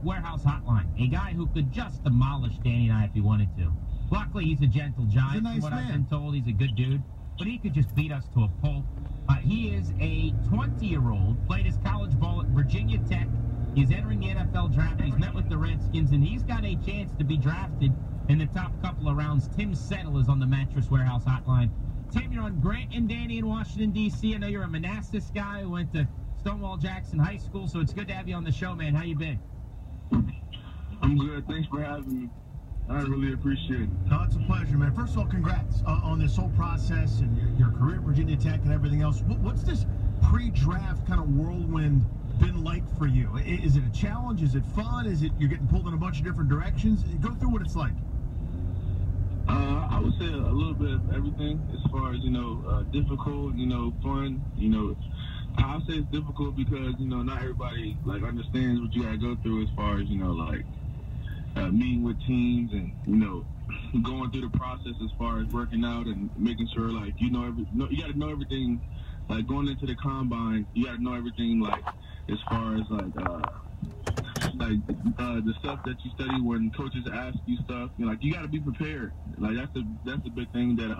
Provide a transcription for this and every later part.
Warehouse Hotline, a guy who could just demolish Danny and I if he wanted to. Luckily, he's a gentle giant. He's a nice from what man. I've been told, he's a good dude, but he could just beat us to a pulp. He is a 20-year-old, played his college ball at Virginia Tech. He's entering the NFL draft. He's met with the Redskins, and he's got a chance to be drafted in the top couple of rounds. Tim Settle is on the Mattress Warehouse Hotline. Tim, you're on Grant and Danny in Washington, D.C. I know you're a Manassas guy who went to Stonewall Jackson High School, so it's good to have you on the show, man. How you been? I'm good. Thanks for having me. I really appreciate it. No, it's a pleasure, man. First of all, congrats on this whole process and your career at Virginia Tech and everything else. What's this pre-draft kind of whirlwind been like for you? Is it a challenge? Is it fun? Is it you're getting pulled in a bunch of different directions? Go through what it's like. I would say a little bit of everything as far as, difficult, fun. I'll say it's difficult because, not everybody, understands what you got to go through as far as, meeting with teams and, going through the process as far as working out and making sure, you got to know everything, going into the combine, you got to know everything, as far as, the stuff that you study when coaches ask you stuff, you got to be prepared. That's the big thing that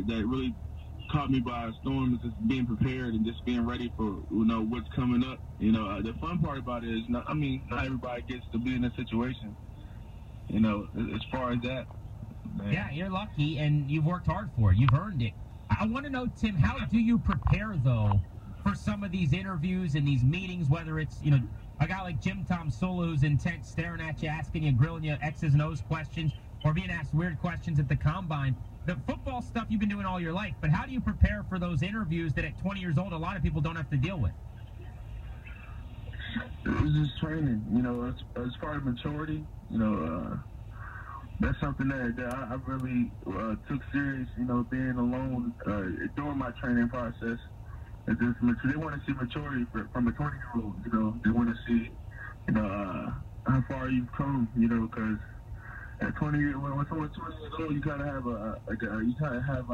really caught me by a storm, is just being prepared and just being ready for what's coming up. The fun part about it is not everybody gets to be in a situation. As far as that. Man. Yeah, you're lucky, and you've worked hard for it. You've earned it. I want to know, Tim, how do you prepare though for some of these interviews and these meetings? Whether it's a guy like Jim Tom Sula who's intense, staring at you, asking you, grilling you, X's and O's questions, or being asked weird questions at the combine. The football stuff you've been doing all your life, but how do you prepare for those interviews that at 20 years old a lot of people don't have to deal with? It's just training, as far as maturity, that's something that I really took serious, being alone during my training process. It's just, they want to see maturity from a 20-year-old, they want to see, how far you've come, because at 20 years, when someone's 20 years old, you kind of have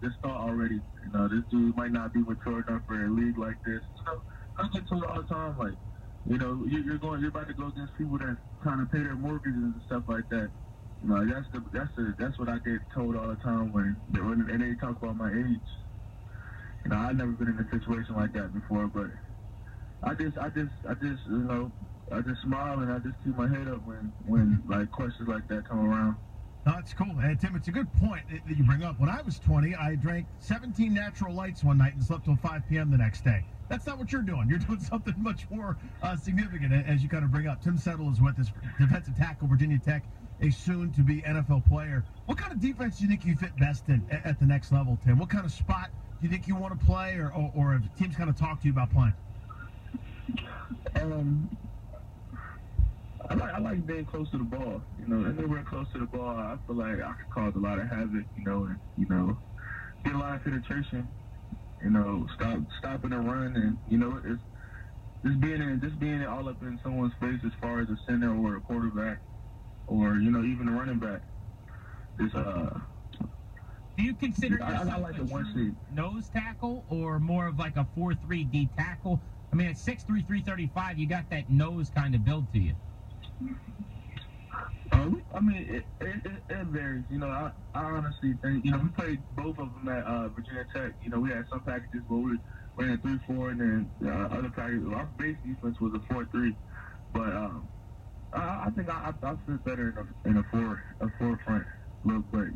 this thought already. This dude might not be mature enough for a league like this. I get told all the time, you're about to go against people that kind of pay their mortgages and stuff like that. That's what I get told all the time when they talk about my age. I've never been in a situation like that before, but I just smile and I just keep my head up when questions like that come around. No, that's cool. And Tim, it's a good point that you bring up. When I was 20, I drank 17 natural lights one night and slept till 5 p.m. the next day. That's not what you're doing. You're doing something much more significant, as you kind of bring up. Tim Settle is with us, defensive tackle, Virginia Tech, a soon-to-be NFL player. What kind of defense do you think you fit best in at the next level, Tim? What kind of spot do you think you want to play, or have teams kind of talked to you about playing? I like being close to the ball. Anywhere close to the ball, I feel like I can cause a lot of havoc. And get a lot of penetration. Stopping the run, and it's just being all up in someone's face as far as a center or a quarterback, or even a running back. It's Do you consider yourself I like a one-seed nose tackle or more of like a 4-3 D tackle? I mean, at 6'3", 335, you got that nose kind of build to you. It varies. I honestly think, we played both of them at Virginia Tech. We had some packages where we ran a 3-4, and then other packages. Our base defense was a 4-3, but I think I fit better in a four front look. But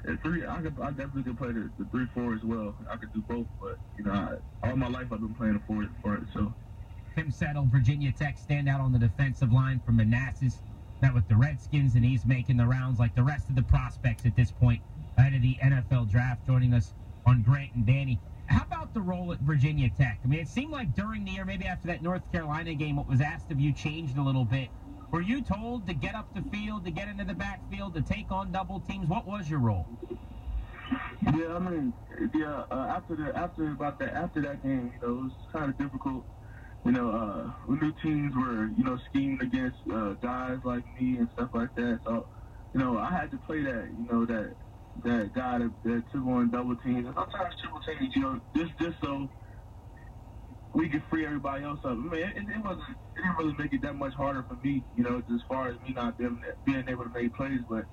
at 3, I definitely could play the 3-4 as well. I could do both, but all my life I've been playing a 4 front. So. Tim Settle, Virginia Tech standout on the defensive line from Manassas. Met with the Redskins, and he's making the rounds like the rest of the prospects at this point ahead of the NFL draft. Joining us on Grant and Danny. How about the role at Virginia Tech? I mean, it seemed like during the year, maybe after that North Carolina game, what was asked of you changed a little bit. Were you told to get up the field, to get into the backfield, to take on double teams? What was your role? Yeah, after that game, it was kind of difficult. We knew teams were, scheming against guys like me and stuff like that. So, I had to play that, that guy that took on double teams and sometimes triple teams, just so we could free everybody else up. I mean, it didn't really make it that much harder for me, you know, as far as me not being able to make plays. But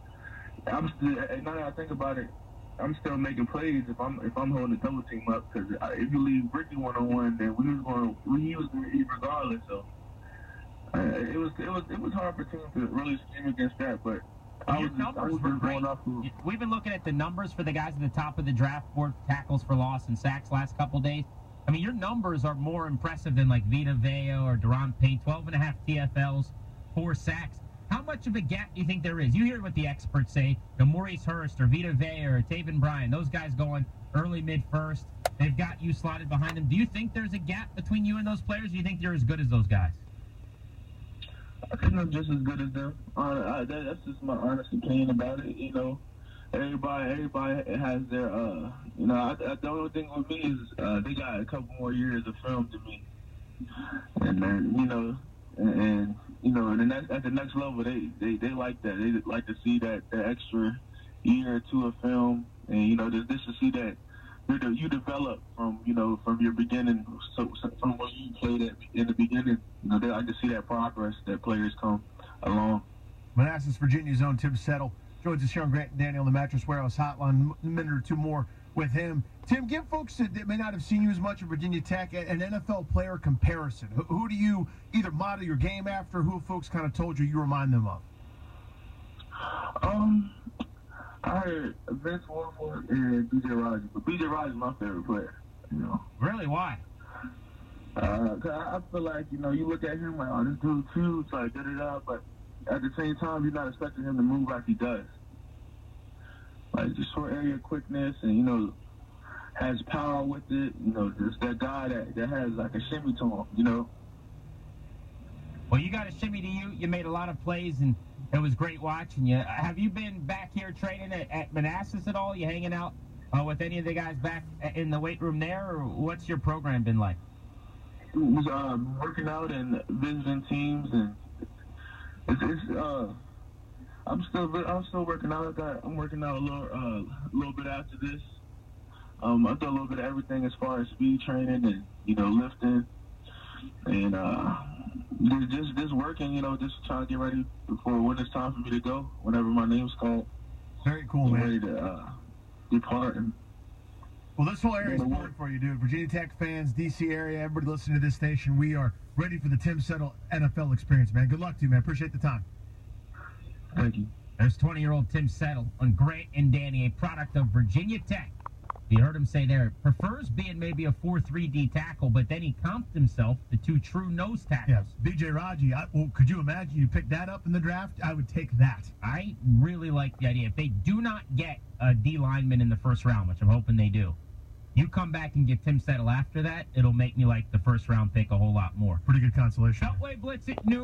I'm still, now that I think about it, I'm still making plays if I'm holding the double team up, because if you leave Ricky one-on-one, then he was going to eat regardless. So it was hard for teams to really scheme against that, but. Your numbers were great. We've been looking at the numbers for the guys at the top of the draft board, tackles for loss and sacks last couple days. I mean, your numbers are more impressive than like Vita Vea or Deron Payne, 12.5 TFLs, 4 sacks. How much of a gap do you think there is? You hear what the experts say. Maurice Hurst or Vita Vea or Taven Bryan, those guys going early, mid-first. They've got you slotted behind them. Do you think there's a gap between you and those players? Do you think you're as good as those guys? I think I'm just as good as them. That's just my honest opinion about it. You know, everybody has their. You know, the only thing with me is they got a couple more years of film to me, and then and at the next level they like that. They like to see that extra year or two of film, and you know, just to see that you develop from your beginning, so from where you played at in the beginning. You know, they like to see that progress that players come along. Manassas, Virginia's own Tim Settle joins us here on Grant and Danny on the Mattress Warehouse Hotline. A minute or two more with him. Tim, give folks that may not have seen you as much at Virginia Tech an NFL player comparison. Who do you either model your game after? Who folks kind of told you remind them of? I heard Vince Wilfork and B.J. Rogers, but B.J. Rogers is my favorite player. You know. Really? Why? Cause I feel like, you know, you look at him like, oh, this dude's huge, like da-da-da, but at the same time, you're not expecting him to move like he does. Like, just short area quickness, and, you know, has power with it. You know, just that guy that has like a shimmy to him, you know. Well, you got a shimmy to you. You made a lot of plays, and it was great watching you. Have you been back here training at Manassas at all? You hanging out with any of the guys back in the weight room there, or what's your program been like? Was working out and visiting teams, and I'm still working out. I'm working out a little bit after this. I do a little bit of everything as far as speed training and, you know, lifting, and just working, you know, just trying to get ready for when it's time for me to go, whenever my name's called. Very cool, man. Ready to depart. Well, this whole area is important for you, dude. Virginia Tech fans, D.C. area, everybody listening to this station, we are ready for the Tim Settle NFL experience, man. Good luck to you, man. Appreciate the time. Thank you. There's 20-year-old Tim Settle on Grant and Danny, a product of Virginia Tech. You heard him say there, prefers being maybe a 4-3-D tackle, but then he comped himself to 2 true nose tackles. Yes, B.J. Raji, could you imagine you picked that up in the draft? I would take that. I really like the idea. If they do not get a D lineman in the first round, which I'm hoping they do, you come back and get Tim Settle after that, it'll make me like the first round pick a whole lot more. Pretty good consolation. Beltway Blitz at noon.